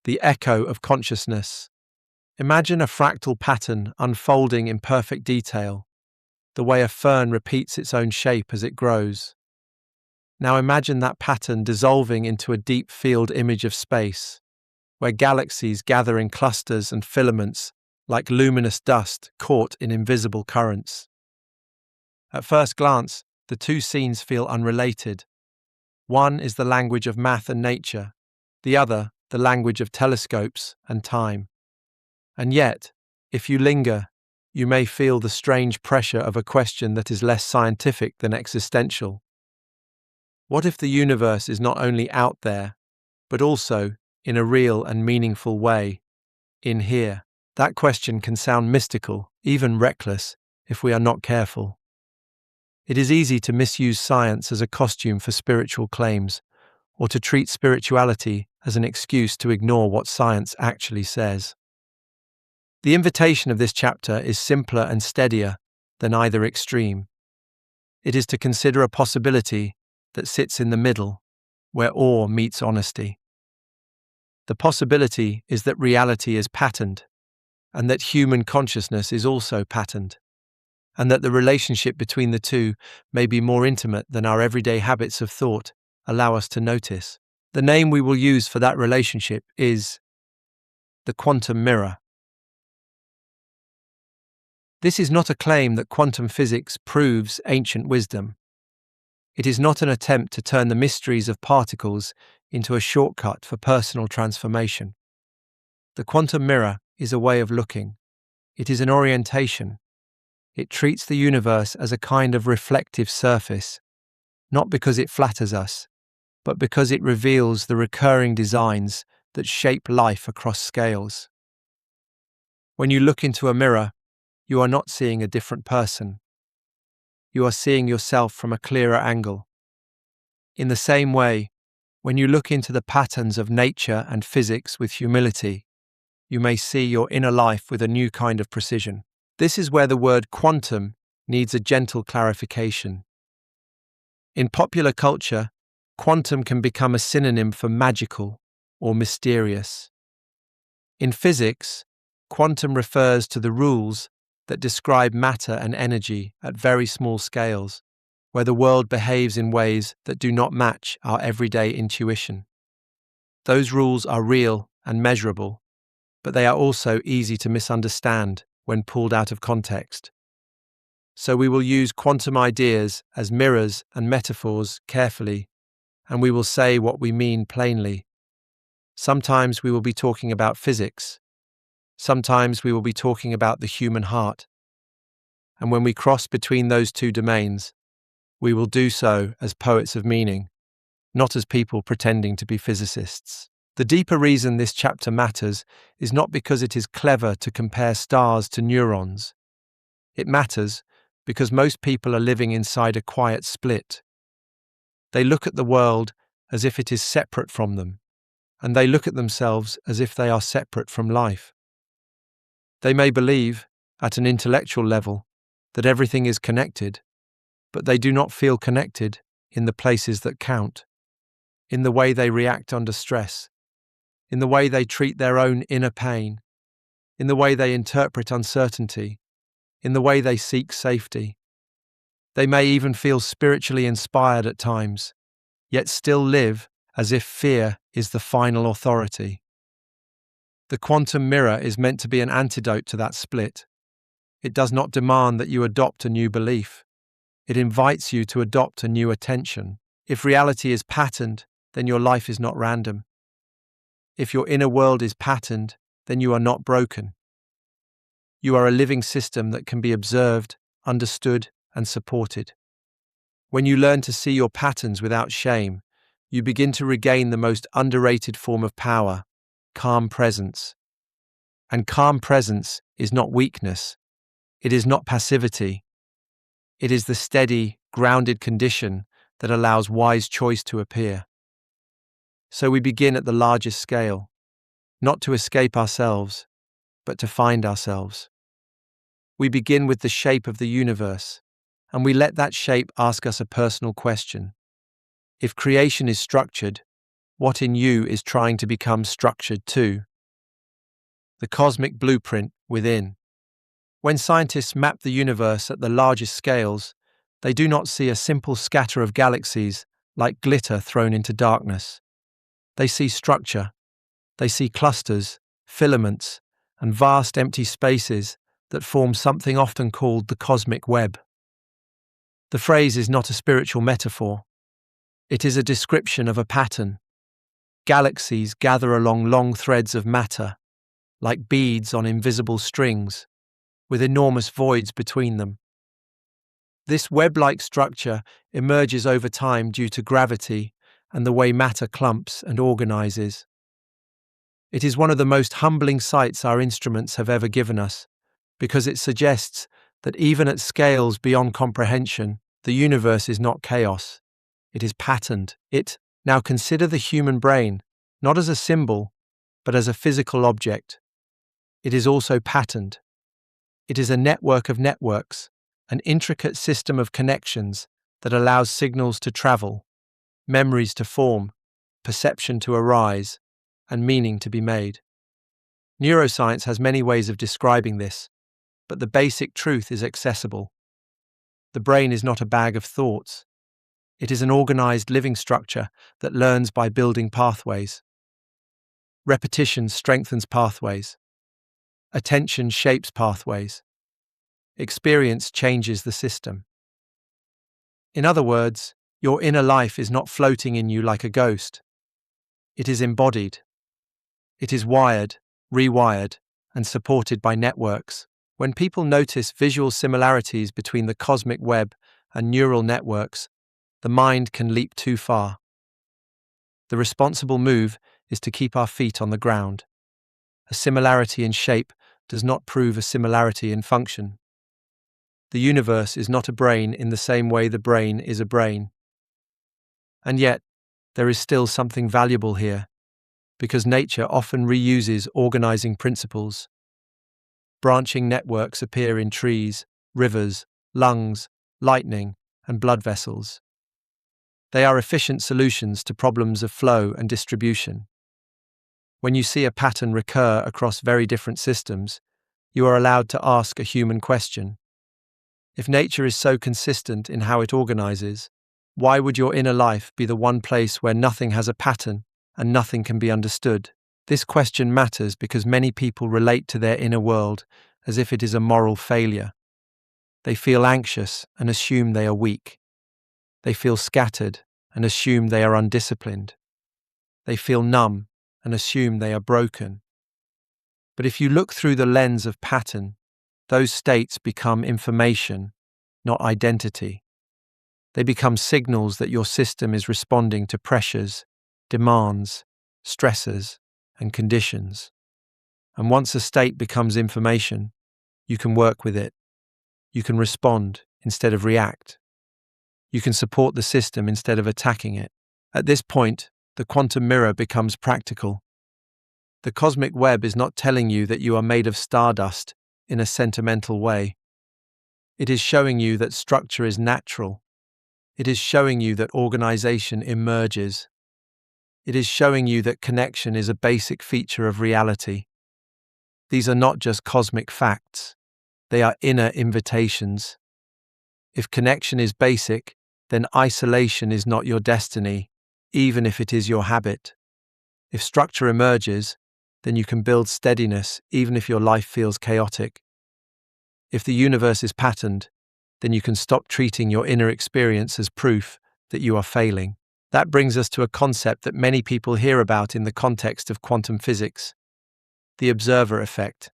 the echo of consciousness. Imagine a fractal pattern unfolding in perfect detail, the way a fern repeats its own shape as it grows. Now imagine that pattern dissolving into a deep field image of space, where galaxies gather in clusters and filaments like luminous dust caught in invisible currents. At first glance, the two scenes feel unrelated. One is the language of math and nature, the other the language of telescopes and time. And yet, if you linger, you may feel the strange pressure of a question that is less scientific than existential. What if the universe is not only out there, but also, in a real and meaningful way, in here? That question can sound mystical, even reckless, if we are not careful. It is easy to misuse science as a costume for spiritual claims, or to treat spirituality as an excuse to ignore what science actually says. The invitation of this chapter is simpler and steadier than either extreme. It is to consider a possibility that sits in the middle, where awe meets honesty. The possibility is that reality is patterned, and that human consciousness is also patterned, and that the relationship between the two may be more intimate than our everyday habits of thought allow us to notice. The name we will use for that relationship is the quantum mirror. This is not a claim that quantum physics proves ancient wisdom. It is not an attempt to turn the mysteries of particles into a shortcut for personal transformation. The quantum mirror is a way of looking. It is an orientation. It treats the universe as a kind of reflective surface, not because it flatters us, but because it reveals the recurring designs that shape life across scales. When you look into a mirror, you are not seeing a different person. You are seeing yourself from a clearer angle. In the same way, when you look into the patterns of nature and physics with humility, you may see your inner life with a new kind of precision. This is where the word quantum needs a gentle clarification. In popular culture, quantum can become a synonym for magical or mysterious. In physics, quantum refers to the rules that describe matter and energy at very small scales, where the world behaves in ways that do not match our everyday intuition. Those rules are real and measurable, but they are also easy to misunderstand when pulled out of context. So we will use quantum ideas as mirrors and metaphors carefully, and we will say what we mean plainly. Sometimes we will be talking about physics. Sometimes we will be talking about the human heart. And when we cross between those two domains, we will do so as poets of meaning, not as people pretending to be physicists. The deeper reason this chapter matters is not because it is clever to compare stars to neurons. It matters because most people are living inside a quiet split. They look at the world as if it is separate from them, and they look at themselves as if they are separate from life. They may believe, at an intellectual level, that everything is connected, but they do not feel connected in the places that count, in the way they react under stress, in the way they treat their own inner pain, in the way they interpret uncertainty, in the way they seek safety. They may even feel spiritually inspired at times, yet still live as if fear is the final authority. The quantum mirror is meant to be an antidote to that split. It does not demand that you adopt a new belief. It invites you to adopt a new attention. If reality is patterned, then your life is not random. If your inner world is patterned, then you are not broken. You are a living system that can be observed, understood, and supported. When you learn to see your patterns without shame, you begin to regain the most underrated form of power, calm presence. And calm presence is not weakness. It is not passivity. It is the steady, grounded condition that allows wise choice to appear. So we begin at the largest scale, not to escape ourselves, but to find ourselves. We begin with the shape of the universe, and we let that shape ask us a personal question. If creation is structured, what in you is trying to become structured too. The cosmic blueprint within. When scientists map the universe at the largest scales, they do not see a simple scatter of galaxies like glitter thrown into darkness. They see structure. They see clusters, filaments, and vast empty spaces that form something often called the cosmic web. The phrase is not a spiritual metaphor. It is a description of a pattern. Galaxies gather along long threads of matter, like beads on invisible strings, with enormous voids between them. This web-like structure emerges over time due to gravity and the way matter clumps and organizes. It is one of the most humbling sights our instruments have ever given us, because it suggests that even at scales beyond comprehension, the universe is not chaos. It is patterned. Now consider the human brain, not as a symbol, but as a physical object. It is also patterned. It is a network of networks, an intricate system of connections that allows signals to travel, memories to form, perception to arise, and meaning to be made. Neuroscience has many ways of describing this, but the basic truth is accessible. The brain is not a bag of thoughts. It is an organized living structure that learns by building pathways. Repetition strengthens pathways. Attention shapes pathways. Experience changes the system. In other words, your inner life is not floating in you like a ghost. It is embodied. It is wired, rewired, and supported by networks. When people notice visual similarities between the cosmic web and neural networks, the mind can leap too far. The responsible move is to keep our feet on the ground. A similarity in shape does not prove a similarity in function. The universe is not a brain in the same way the brain is a brain. And yet, there is still something valuable here, because nature often reuses organizing principles. Branching networks appear in trees, rivers, lungs, lightning, and blood vessels. They are efficient solutions to problems of flow and distribution. When you see a pattern recur across very different systems, you are allowed to ask a human question. If nature is so consistent in how it organizes, why would your inner life be the one place where nothing has a pattern and nothing can be understood? This question matters because many people relate to their inner world as if it is a moral failure. They feel anxious and assume they are weak. They feel scattered and assume they are undisciplined. They feel numb and assume they are broken. But if you look through the lens of pattern, those states become information, not identity. They become signals that your system is responding to pressures, demands, stresses, and conditions. And once a state becomes information, you can work with it. You can respond instead of react. You can support the system instead of attacking it. At this point, the quantum mirror becomes practical. The cosmic web is not telling you that you are made of stardust in a sentimental way. It is showing you that structure is natural. It is showing you that organization emerges. It is showing you that connection is a basic feature of reality. These are not just cosmic facts. They are inner invitations. If connection is basic, then isolation is not your destiny, even if it is your habit. If structure emerges, then you can build steadiness even if your life feels chaotic. If the universe is patterned, then you can stop treating your inner experience as proof that you are failing. That brings us to a concept that many people hear about in the context of quantum physics: the observer effect.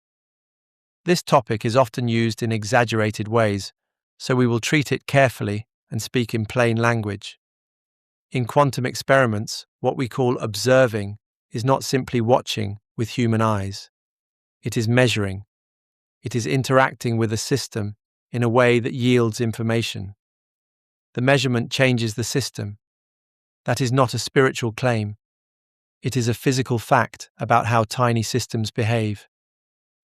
This topic is often used in exaggerated ways, so we will treat it carefully and speak in plain language. In quantum experiments, what we call observing is not simply watching with human eyes. It is measuring. It is interacting with a system in a way that yields information. The measurement changes the system. That is not a spiritual claim. It is a physical fact about how tiny systems behave.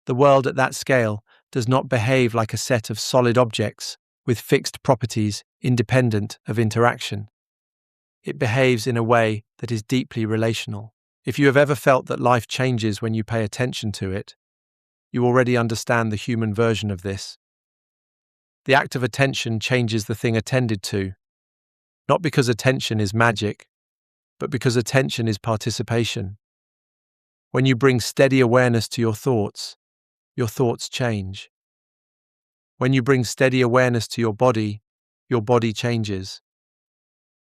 The world at that scale does not behave like a set of solid objects with fixed properties independent of interaction. It behaves in a way that is deeply relational. If you have ever felt that life changes when you pay attention to it, you already understand the human version of this. The act of attention changes the thing attended to, not because attention is magic, but because attention is participation. When you bring steady awareness to your thoughts change. When you bring steady awareness to your body changes.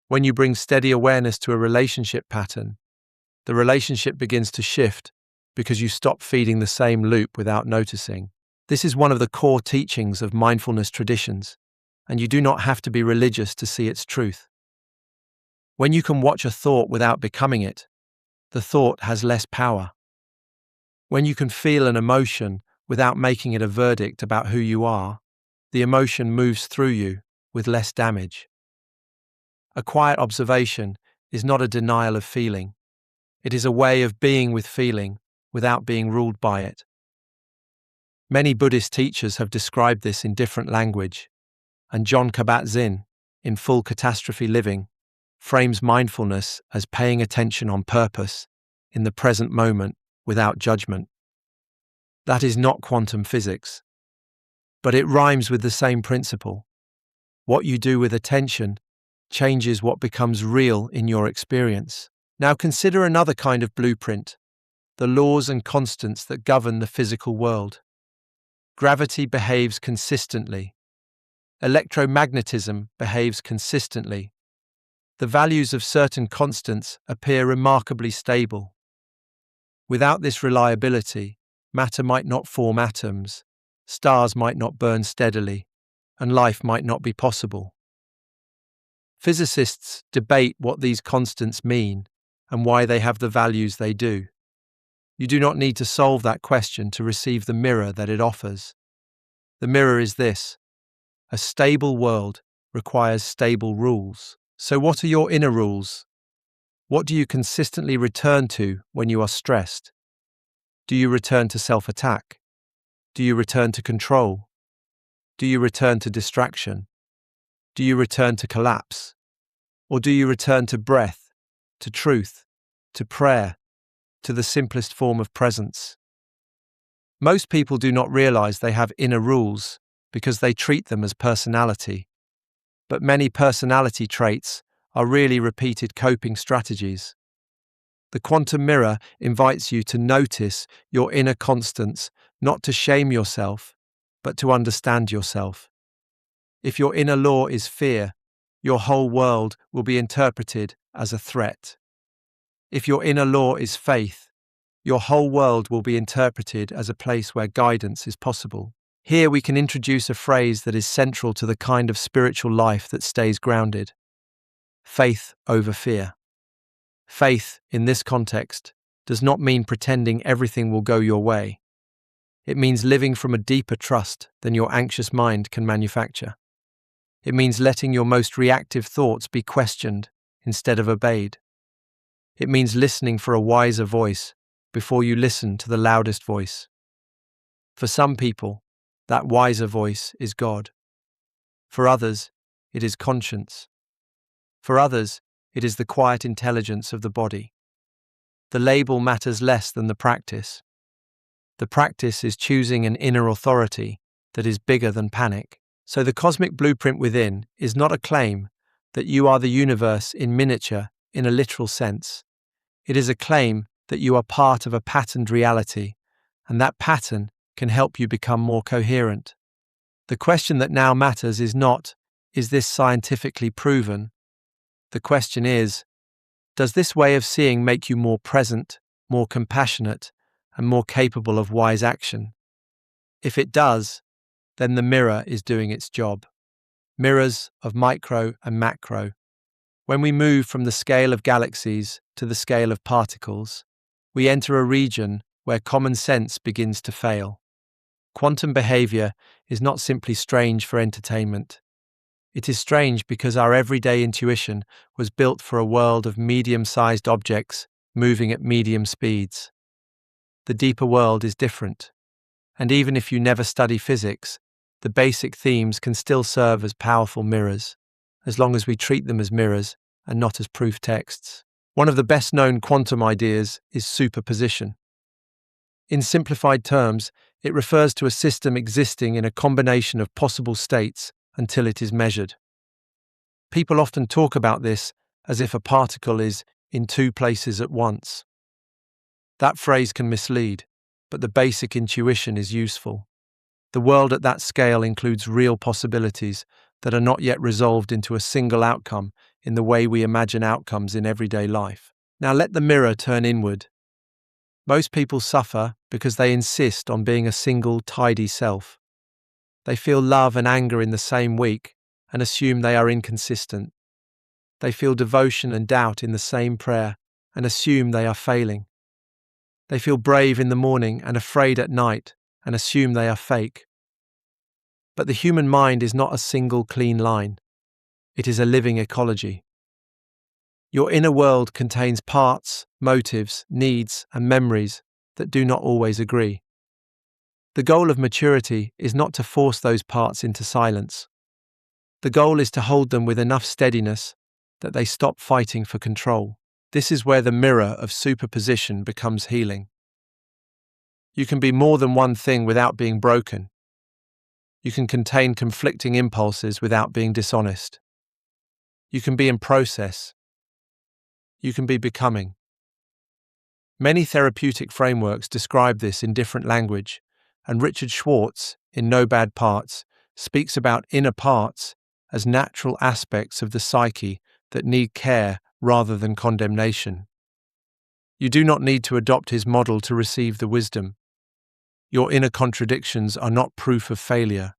When you bring steady awareness to a relationship pattern, the relationship begins to shift because you stop feeding the same loop without noticing. This is one of the core teachings of mindfulness traditions, and you do not have to be religious to see its truth. When you can watch a thought without becoming it, the thought has less power. When you can feel an emotion without making it a verdict about who you are, the emotion moves through you with less damage. A quiet observation is not a denial of feeling. It is a way of being with feeling without being ruled by it. Many Buddhist teachers have described this in different language, and Jon Kabat-Zinn, in Full Catastrophe Living, frames mindfulness as paying attention on purpose, in the present moment, without judgment. That is not quantum physics, but it rhymes with the same principle. What you do with attention changes what becomes real in your experience. Now consider another kind of blueprint, the laws and constants that govern the physical world. Gravity behaves consistently. Electromagnetism behaves consistently. The values of certain constants appear remarkably stable. Without this reliability, matter might not form atoms, stars might not burn steadily, and life might not be possible. Physicists debate what these constants mean and why they have the values they do. You do not need to solve that question to receive the mirror that it offers. The mirror is this: a stable world requires stable rules. So what are your inner rules? What do you consistently return to when you are stressed? Do you return to self-attack? Do you return to control? Do you return to distraction? Do you return to collapse? Or do you return to breath, to truth, to prayer, to the simplest form of presence? Most people do not realize they have inner rules because they treat them as personality. But many personality traits are really repeated coping strategies. The quantum mirror invites you to notice your inner constants, not to shame yourself, but to understand yourself. If your inner law is fear, your whole world will be interpreted as a threat. If your inner law is faith, your whole world will be interpreted as a place where guidance is possible. Here we can introduce a phrase that is central to the kind of spiritual life that stays grounded: faith over fear. Faith, in this context, does not mean pretending everything will go your way. It means living from a deeper trust than your anxious mind can manufacture. It means letting your most reactive thoughts be questioned instead of obeyed. It means listening for a wiser voice before you listen to the loudest voice. For some people, that wiser voice is God. For others, it is conscience. For others, it is the quiet intelligence of the body. The label matters less than the practice. The practice is choosing an inner authority that is bigger than panic. So the cosmic blueprint within is not a claim that you are the universe in miniature in a literal sense. It is a claim that you are part of a patterned reality, and that pattern can help you become more coherent. The question that now matters is not, is this scientifically proven? The question is, does this way of seeing make you more present, more compassionate, and more capable of wise action? If it does, then the mirror is doing its job. Mirrors of micro and macro. When we move from the scale of galaxies to the scale of particles, we enter a region where common sense begins to fail. Quantum behavior is not simply strange for entertainment. It is strange because our everyday intuition was built for a world of medium-sized objects moving at medium speeds. The deeper world is different, and even if you never study physics, the basic themes can still serve as powerful mirrors, as long as we treat them as mirrors and not as proof texts. One of the best-known quantum ideas is superposition. In simplified terms, it refers to a system existing in a combination of possible states until it is measured. People often talk about this as if a particle is in two places at once. That phrase can mislead, but the basic intuition is useful. The world at that scale includes real possibilities that are not yet resolved into a single outcome in the way we imagine outcomes in everyday life. Now let the mirror turn inward. Most people suffer because they insist on being a single, tidy self. They feel love and anger in the same week and assume they are inconsistent. They feel devotion and doubt in the same prayer and assume they are failing. They feel brave in the morning and afraid at night and assume they are fake. But the human mind is not a single clean line. It is a living ecology. Your inner world contains parts, motives, needs, and memories that do not always agree. The goal of maturity is not to force those parts into silence. The goal is to hold them with enough steadiness that they stop fighting for control. This is where the mirror of superposition becomes healing. You can be more than one thing without being broken. You can contain conflicting impulses without being dishonest. You can be in process. You can be becoming. Many therapeutic frameworks describe this in different language, and Richard Schwartz, in No Bad Parts, speaks about inner parts as natural aspects of the psyche that need care rather than condemnation. You do not need to adopt his model to receive the wisdom. Your inner contradictions are not proof of failure.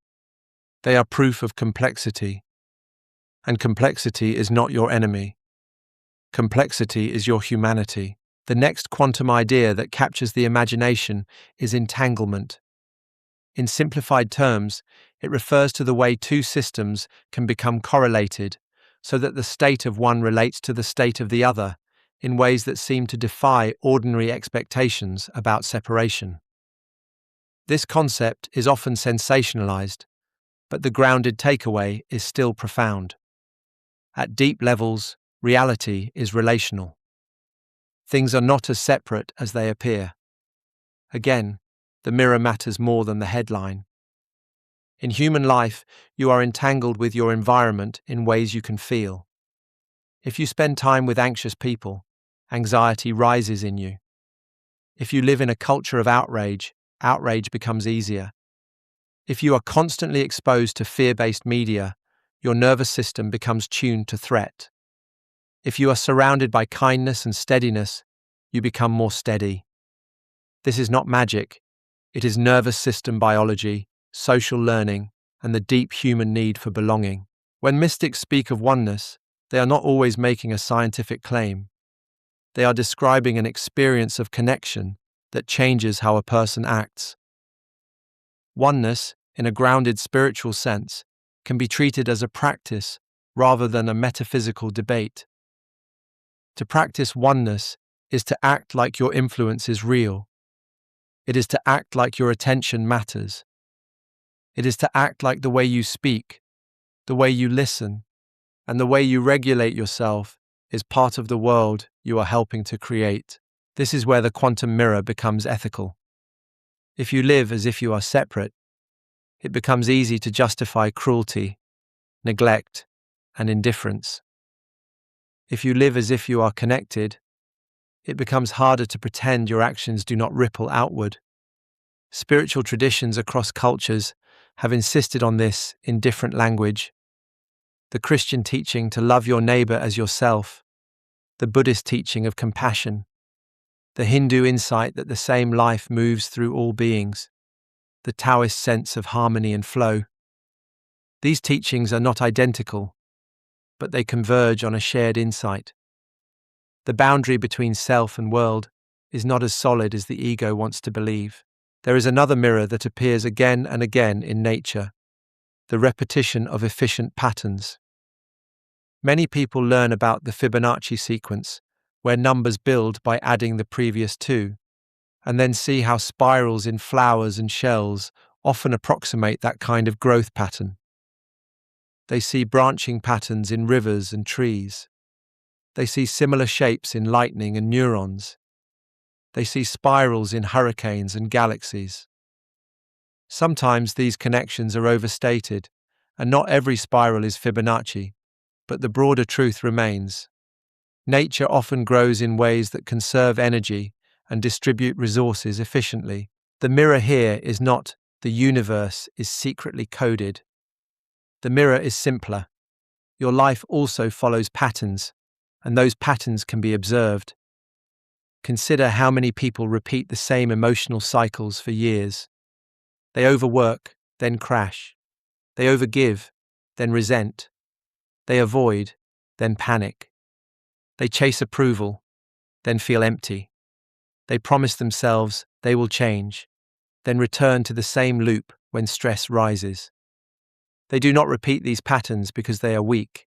They are proof of complexity. And complexity is not your enemy. Complexity is your humanity. The next quantum idea that captures the imagination is entanglement. In simplified terms, it refers to the way two systems can become correlated so that the state of one relates to the state of the other in ways that seem to defy ordinary expectations about separation. This concept is often sensationalized, but the grounded takeaway is still profound. At deep levels, reality is relational. Things are not as separate as they appear. Again, the mirror matters more than the headline. In human life, you are entangled with your environment in ways you can feel. If you spend time with anxious people, anxiety rises in you. If you live in a culture of outrage becomes easier. If you are constantly exposed to fear-based media, your nervous system becomes tuned to threat. If you are surrounded by kindness and steadiness, you become more steady. This is not magic. It is nervous system biology, social learning, and the deep human need for belonging. When mystics speak of oneness, they are not always making a scientific claim. They are describing an experience of connection that changes how a person acts. Oneness, in a grounded spiritual sense, can be treated as a practice rather than a metaphysical debate. To practice oneness is to act like your influence is real. It is to act like your attention matters. It is to act like the way you speak, the way you listen, and the way you regulate yourself is part of the world you are helping to create. This is where the quantum mirror becomes ethical. If you live as if you are separate, it becomes easy to justify cruelty, neglect, and indifference. If you live as if you are connected, it becomes harder to pretend your actions do not ripple outward. Spiritual traditions across cultures have insisted on this in different language. The Christian teaching to love your neighbor as yourself, the Buddhist teaching of compassion, the Hindu insight that the same life moves through all beings, the Taoist sense of harmony and flow. These teachings are not identical, but they converge on a shared insight. The boundary between self and world is not as solid as the ego wants to believe. There is another mirror that appears again and again in nature, the repetition of efficient patterns. Many people learn about the Fibonacci sequence, where numbers build by adding the previous two, and then see how spirals in flowers and shells often approximate that kind of growth pattern. They see branching patterns in rivers and trees, They see similar shapes in lightning and neurons. They see spirals in hurricanes and galaxies. Sometimes these connections are overstated, and not every spiral is Fibonacci, but the broader truth remains. Nature often grows in ways that conserve energy and distribute resources efficiently. The mirror here is not "the universe is secretly coded." The mirror is simpler. Your life also follows patterns, and those patterns can be observed. Consider how many people repeat the same emotional cycles for years. They overwork, then crash. They overgive, then resent. They avoid, then panic. They chase approval, then feel empty. They promise themselves they will change, then return to the same loop when stress rises. They do not repeat these patterns because they are weak.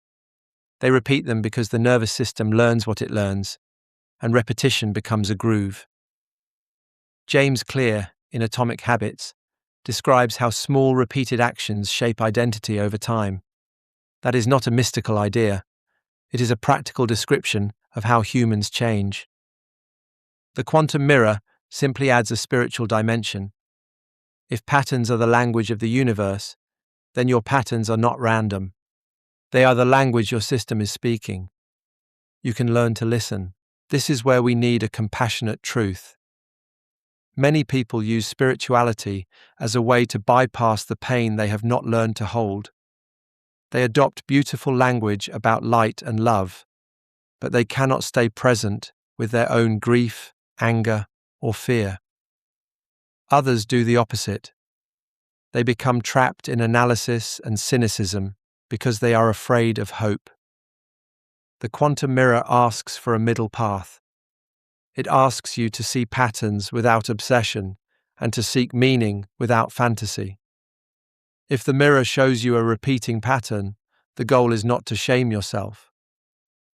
They repeat them because the nervous system learns what it learns, and repetition becomes a groove. James Clear, in Atomic Habits, describes how small repeated actions shape identity over time. That is not a mystical idea. It is a practical description of how humans change. The quantum mirror simply adds a spiritual dimension. If patterns are the language of the universe, then your patterns are not random. They are the language your system is speaking. You can learn to listen. This is where we need a compassionate truth. Many people use spirituality as a way to bypass the pain they have not learned to hold. They adopt beautiful language about light and love, but they cannot stay present with their own grief, anger, or fear. Others do the opposite. They become trapped in analysis and cynicism because they are afraid of hope. The quantum mirror asks for a middle path. It asks you to see patterns without obsession and to seek meaning without fantasy. If the mirror shows you a repeating pattern, the goal is not to shame yourself.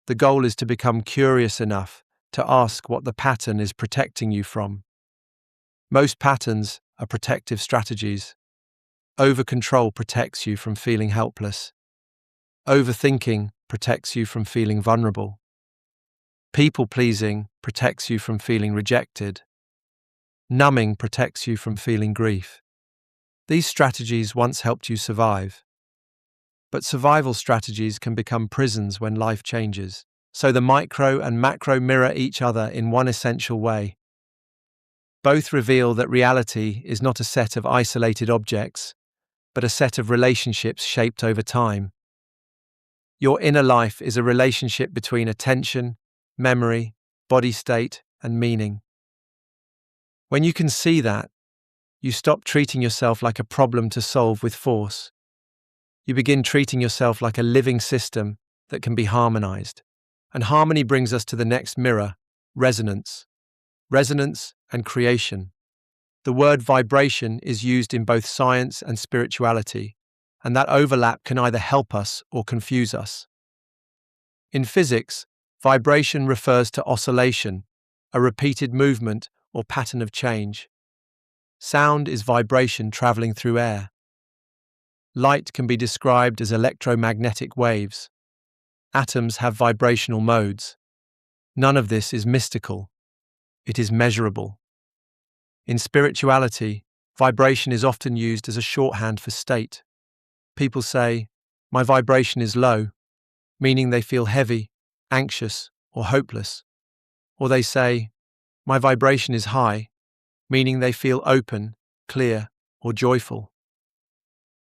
The goal is to become curious enough to ask what the pattern is protecting you from. Most patterns are protective strategies. Over-control protects you from feeling helpless. Overthinking protects you from feeling vulnerable. People-pleasing protects you from feeling rejected. Numbing protects you from feeling grief. These strategies once helped you survive. But survival strategies can become prisons when life changes. So the micro and macro mirror each other in one essential way. Both reveal that reality is not a set of isolated objects, but a set of relationships shaped over time. Your inner life is a relationship between attention, memory, body state, and meaning. When you can see that, you stop treating yourself like a problem to solve with force. You begin treating yourself like a living system that can be harmonized. And harmony brings us to the next mirror, resonance. Resonance and creation. The word vibration is used in both science and spirituality, and that overlap can either help us or confuse us. In physics, vibration refers to oscillation, a repeated movement or pattern of change. Sound is vibration traveling through air. Light can be described as electromagnetic waves. Atoms have vibrational modes. None of this is mystical. It is measurable. In spirituality, vibration is often used as a shorthand for state. People say, "My vibration is low," meaning they feel heavy, anxious, or hopeless. Or they say, "My vibration is high," meaning they feel open, clear, or joyful.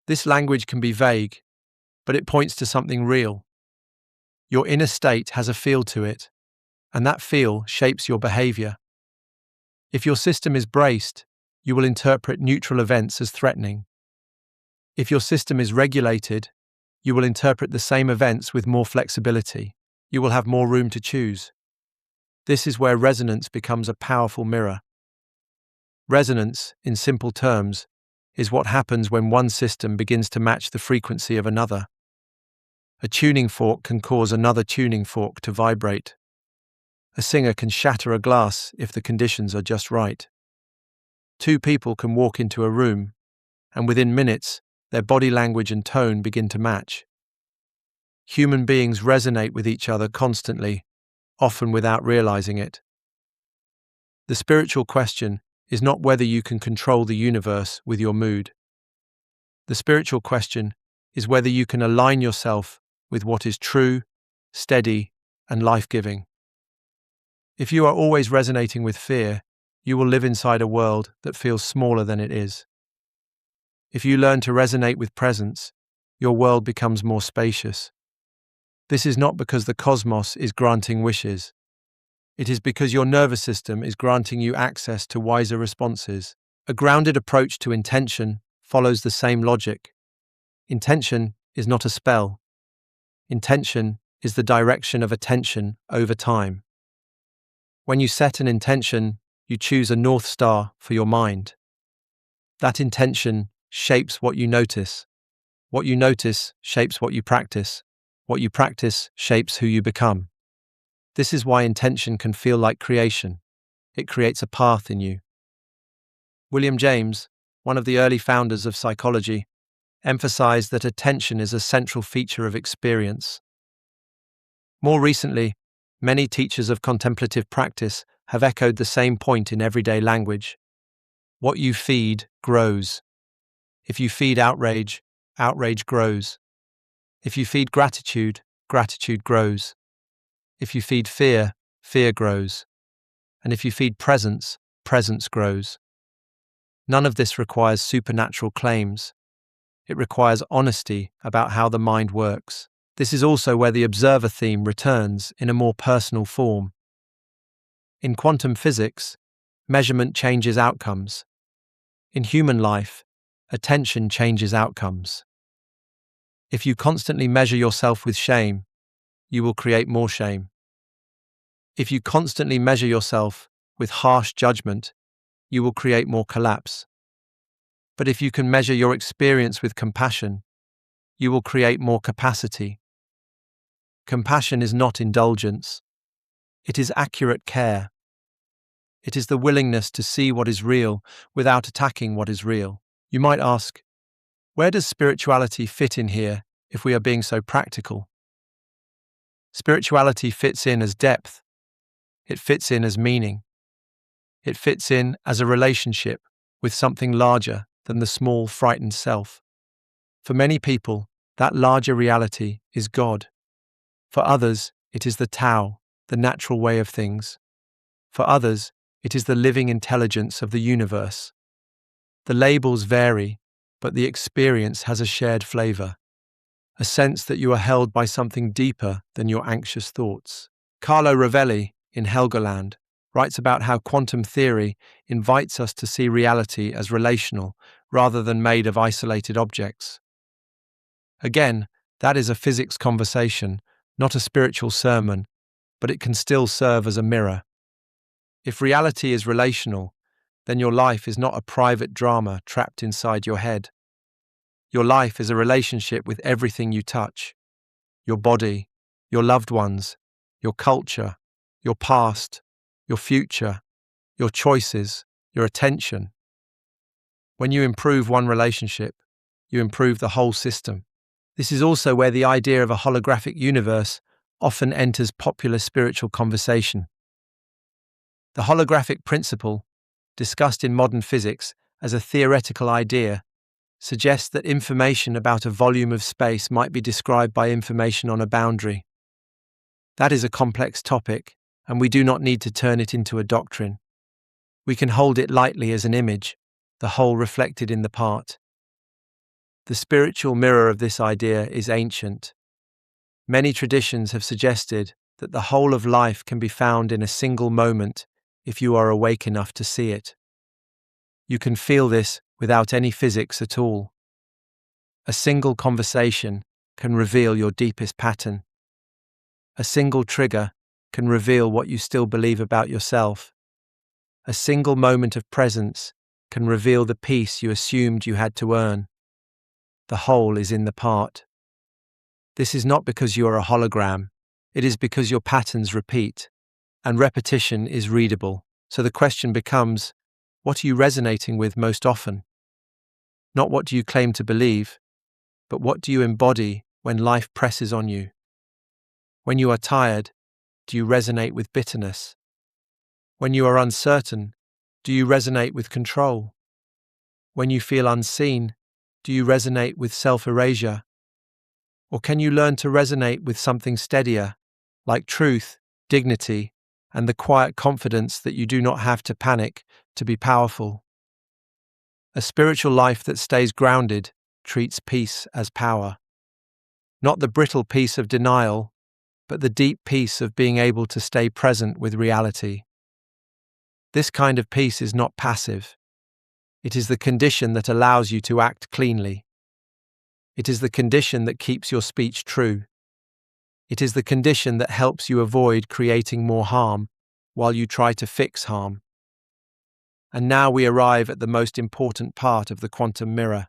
This language can be vague, but it points to something real. Your inner state has a feel to it, and that feel shapes your behavior. If your system is braced, you will interpret neutral events as threatening. If your system is regulated, you will interpret the same events with more flexibility. You will have more room to choose. This is where resonance becomes a powerful mirror. Resonance, in simple terms, is what happens when one system begins to match the frequency of another. A tuning fork can cause another tuning fork to vibrate. A singer can shatter a glass if the conditions are just right. Two people can walk into a room, and within minutes, their body language and tone begin to match. Human beings resonate with each other constantly, often without realizing it. The spiritual question is not whether you can control the universe with your mood. The spiritual question is whether you can align yourself with what is true, steady, and life-giving. If you are always resonating with fear, you will live inside a world that feels smaller than it is. If you learn to resonate with presence, your world becomes more spacious. This is not because the cosmos is granting wishes. It is because your nervous system is granting you access to wiser responses. A grounded approach to intention follows the same logic. Intention is not a spell. Intention is the direction of attention over time. When you set an intention, you choose a North Star for your mind. That intention shapes what you notice. What you notice shapes what you practice. What you practice shapes who you become. This is why intention can feel like creation. It creates a path in you. William James, one of the early founders of psychology, emphasized that attention is a central feature of experience. More recently, many teachers of contemplative practice have echoed the same point in everyday language. What you feed grows. If you feed outrage, outrage grows. If you feed gratitude, gratitude grows. If you feed fear, fear grows. And if you feed presence, presence grows. None of this requires supernatural claims. It requires honesty about how the mind works. This is also where the observer theme returns in a more personal form. In quantum physics, measurement changes outcomes. In human life, attention changes outcomes. If you constantly measure yourself with shame, you will create more shame. If you constantly measure yourself with harsh judgment, you will create more collapse. But if you can measure your experience with compassion, you will create more capacity. Compassion is not indulgence. It is accurate care. It is the willingness to see what is real without attacking what is real. You might ask, where does spirituality fit in here if we are being so practical? Spirituality fits in as depth. It fits in as meaning. It fits in as a relationship with something larger than the small, frightened self. For many people, that larger reality is God. For others, it is the Tao, the natural way of things. For others, it is the living intelligence of the universe. The labels vary, but the experience has a shared flavor, a sense that you are held by something deeper than your anxious thoughts. Carlo Rovelli, in Helgoland, writes about how quantum theory invites us to see reality as relational rather than made of isolated objects. Again, that is a physics conversation, not a spiritual sermon, but it can still serve as a mirror. If reality is relational, then your life is not a private drama trapped inside your head. Your life is a relationship with everything you touch: your body, your loved ones, your culture, your past, your future, your choices, your attention. When you improve one relationship, you improve the whole system. This is also where the idea of a holographic universe often enters popular spiritual conversation. The holographic principle, discussed in modern physics as a theoretical idea, suggests that information about a volume of space might be described by information on a boundary. That is a complex topic, and we do not need to turn it into a doctrine. We can hold it lightly as an image, the whole reflected in the part. The spiritual mirror of this idea is ancient. Many traditions have suggested that the whole of life can be found in a single moment if you are awake enough to see it. You can feel this without any physics at all. A single conversation can reveal your deepest pattern. A single trigger can reveal what you still believe about yourself. A single moment of presence can reveal the peace you assumed you had to earn. The whole is in the part. This is not because you are a hologram. It is because your patterns repeat, and repetition is readable. So the question becomes, what are you resonating with most often? Not what do you claim to believe, but what do you embody when life presses on you? When you are tired, do you resonate with bitterness? When you are uncertain, do you resonate with control? When you feel unseen, do you resonate with self-erasure? Or can you learn to resonate with something steadier, like truth, dignity, and the quiet confidence that you do not have to panic to be powerful? A spiritual life that stays grounded treats peace as power. Not the brittle peace of denial, but the deep peace of being able to stay present with reality. This kind of peace is not passive. It is the condition that allows you to act cleanly. It is the condition that keeps your speech true. It is the condition that helps you avoid creating more harm while you try to fix harm. And now we arrive at the most important part of the quantum mirror: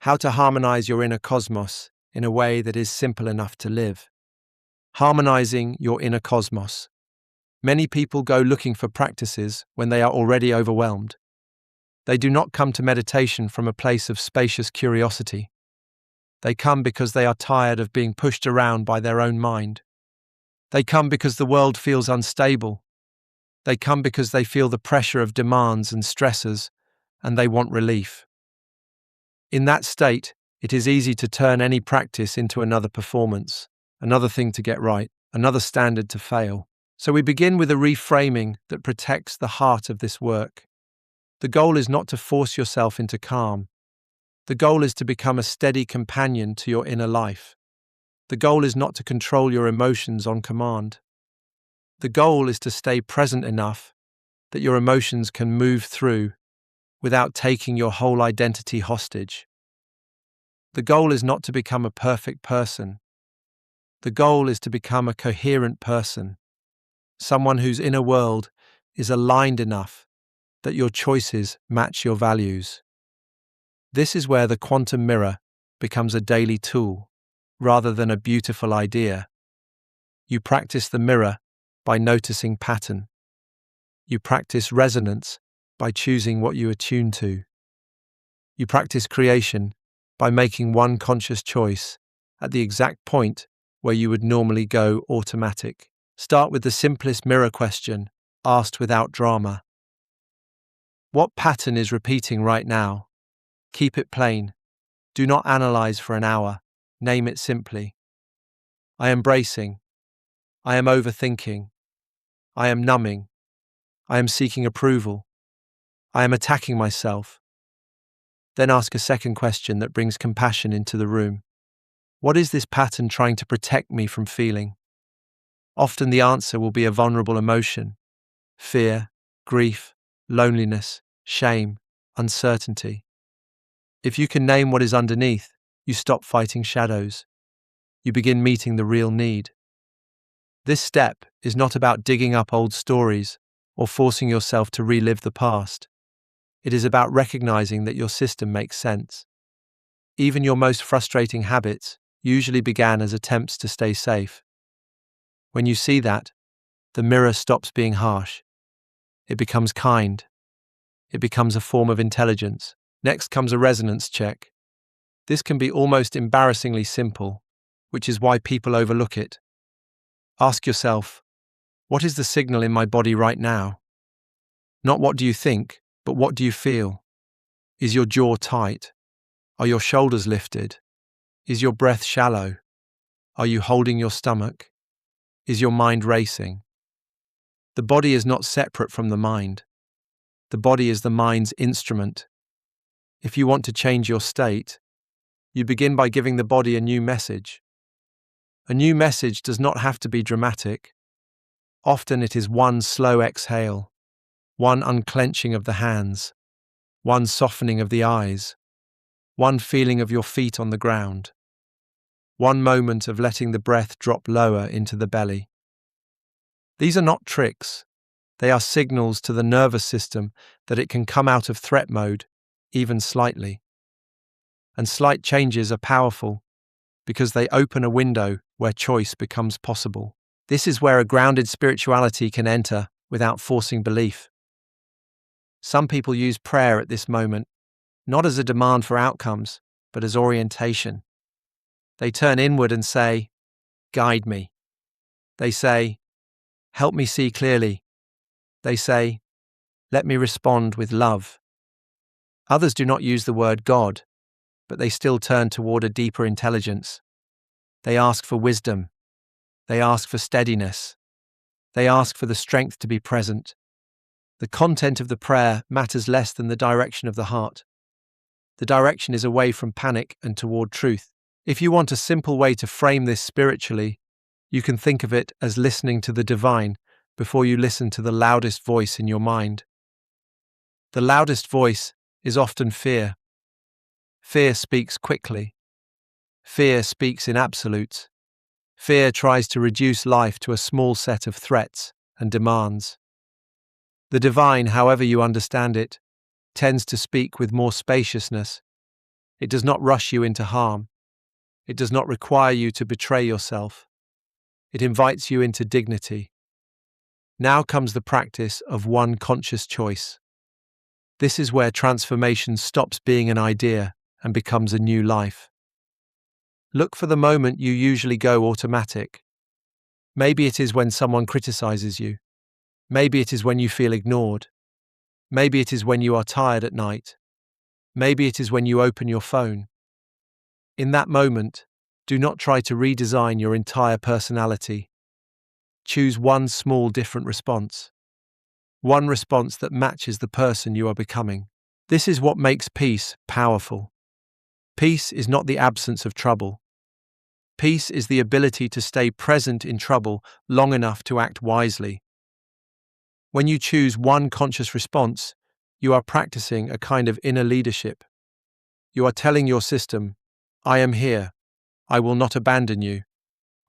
how to harmonize your inner cosmos in a way that is simple enough to live. Harmonizing your inner cosmos. Many people go looking for practices when they are already overwhelmed. They do not come to meditation from a place of spacious curiosity. They come because they are tired of being pushed around by their own mind. They come because the world feels unstable. They come because they feel the pressure of demands and stressors, and they want relief. In that state, it is easy to turn any practice into another performance, another thing to get right, another standard to fail. So we begin with a reframing that protects the heart of this work. The goal is not to force yourself into calm. The goal is to become a steady companion to your inner life. The goal is not to control your emotions on command. The goal is to stay present enough that your emotions can move through without taking your whole identity hostage. The goal is not to become a perfect person. The goal is to become a coherent person, someone whose inner world is aligned enough that your choices match your values. This is where the quantum mirror becomes a daily tool rather than a beautiful idea. You practice the mirror by noticing pattern. You practice resonance by choosing what you attune to. You practice creation by making one conscious choice at the exact point where you would normally go automatic. Start with the simplest mirror question, asked without drama. What pattern is repeating right now? Keep it plain. Do not analyze for an hour. Name it simply. I am bracing. I am overthinking. I am numbing. I am seeking approval. I am attacking myself. Then ask a second question that brings compassion into the room. What is this pattern trying to protect me from feeling? Often the answer will be a vulnerable emotion: fear, grief, loneliness, shame, uncertainty. If you can name what is underneath, you stop fighting shadows. You begin meeting the real need. This step is not about digging up old stories or forcing yourself to relive the past. It is about recognizing that your system makes sense. Even your most frustrating habits usually began as attempts to stay safe. When you see that, the mirror stops being harsh. It becomes kind. It becomes a form of intelligence. Next comes a resonance check. This can be almost embarrassingly simple, which is why people overlook it. Ask yourself, what is the signal in my body right now? Not what do you think, but what do you feel? Is your jaw tight? Are your shoulders lifted? Is your breath shallow? Are you holding your stomach? Is your mind racing? The body is not separate from the mind. The body is the mind's instrument. If you want to change your state, you begin by giving the body a new message. A new message does not have to be dramatic. Often it is one slow exhale, one unclenching of the hands, one softening of the eyes, one feeling of your feet on the ground, one moment of letting the breath drop lower into the belly. These are not tricks. They are signals to the nervous system that it can come out of threat mode, even slightly. And slight changes are powerful because they open a window where choice becomes possible. This is where a grounded spirituality can enter without forcing belief. Some people use prayer at this moment, not as a demand for outcomes, but as orientation. They turn inward and say, "Guide me." They say, Help me see clearly. They say, let me respond with love. Others do not use the word God, but they still turn toward a deeper intelligence. They ask for wisdom. They ask for steadiness. They ask for the strength to be present. The content of the prayer matters less than the direction of the heart. The direction is away from panic and toward truth. If you want a simple way to frame this spiritually, you can think of it as listening to the divine before you listen to the loudest voice in your mind. The loudest voice is often fear. Fear speaks quickly. Fear speaks in absolutes. Fear tries to reduce life to a small set of threats and demands. The divine, however you understand it, tends to speak with more spaciousness. It does not rush you into harm. It does not require you to betray yourself. It invites you into dignity. Now comes the practice of one conscious choice. This is where transformation stops being an idea and becomes a new life. Look for the moment you usually go automatic. Maybe it is when someone criticizes you. Maybe it is when you feel ignored. Maybe it is when you are tired at night. Maybe it is when you open your phone. In that moment, do not try to redesign your entire personality. Choose one small different response. One response that matches the person you are becoming. This is what makes peace powerful. Peace is not the absence of trouble. Peace is the ability to stay present in trouble long enough to act wisely. When you choose one conscious response, you are practicing a kind of inner leadership. You are telling your system, I am here. I will not abandon you.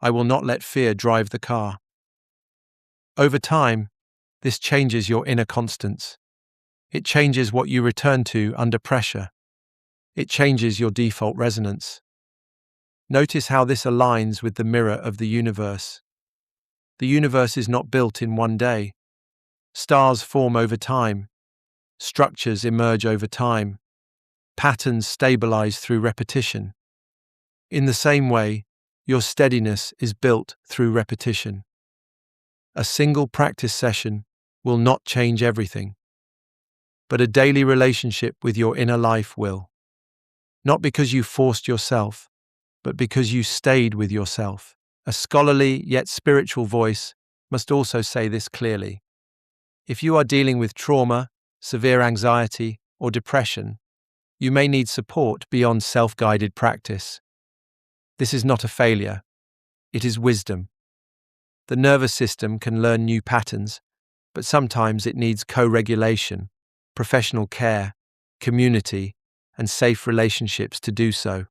I will not let fear drive the car. Over time, this changes your inner constants. It changes what you return to under pressure. It changes your default resonance. Notice how this aligns with the mirror of the universe. The universe is not built in one day. Stars form over time. Structures emerge over time. Patterns stabilize through repetition. In the same way, your steadiness is built through repetition. A single practice session will not change everything, but a daily relationship with your inner life will. Not because you forced yourself, but because you stayed with yourself. A scholarly yet spiritual voice must also say this clearly. If you are dealing with trauma, severe anxiety, or depression, you may need support beyond self-guided practice. This is not a failure. It is wisdom. The nervous system can learn new patterns, but sometimes it needs co-regulation, professional care, community, and safe relationships to do so.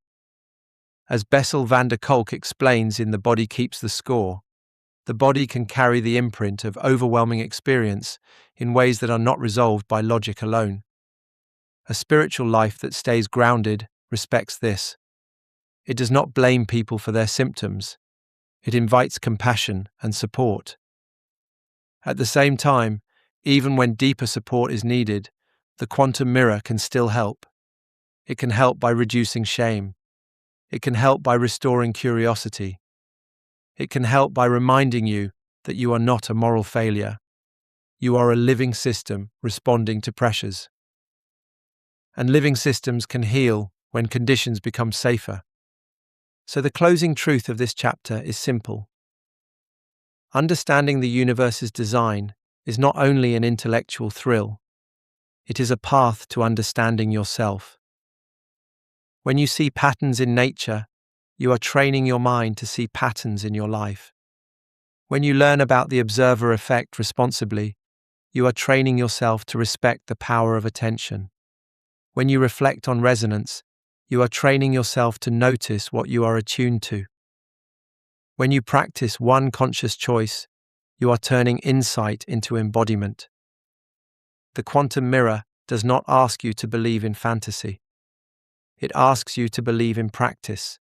As Bessel van der Kolk explains in The Body Keeps the Score, the body can carry the imprint of overwhelming experience in ways that are not resolved by logic alone. A spiritual life that stays grounded respects this. It does not blame people for their symptoms. It invites compassion and support. At the same time, even when deeper support is needed, the quantum mirror can still help. It can help by reducing shame. It can help by restoring curiosity. It can help by reminding you that you are not a moral failure. You are a living system responding to pressures. And living systems can heal when conditions become safer. So the closing truth of this chapter is simple. Understanding the universe's design is not only an intellectual thrill, it is a path to understanding yourself. When you see patterns in nature, you are training your mind to see patterns in your life. When you learn about the observer effect responsibly, you are training yourself to respect the power of attention. When you reflect on resonance, you are training yourself to notice what you are attuned to. When you practice one conscious choice, you are turning insight into embodiment. The quantum mirror does not ask you to believe in fantasy. It asks you to believe in practice.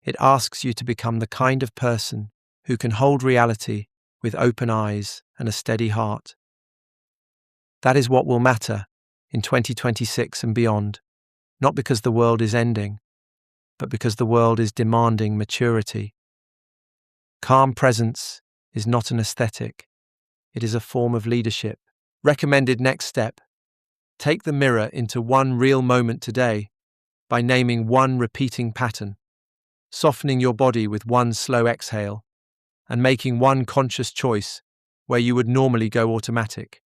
It asks you to become the kind of person who can hold reality with open eyes and a steady heart. That is what will matter in 2026 and beyond, not because the world is ending, but because the world is demanding maturity. Calm presence is not an aesthetic. It is a form of leadership. Recommended next step. Take the mirror into one real moment today by naming one repeating pattern, softening your body with one slow exhale, and making one conscious choice where you would normally go automatic.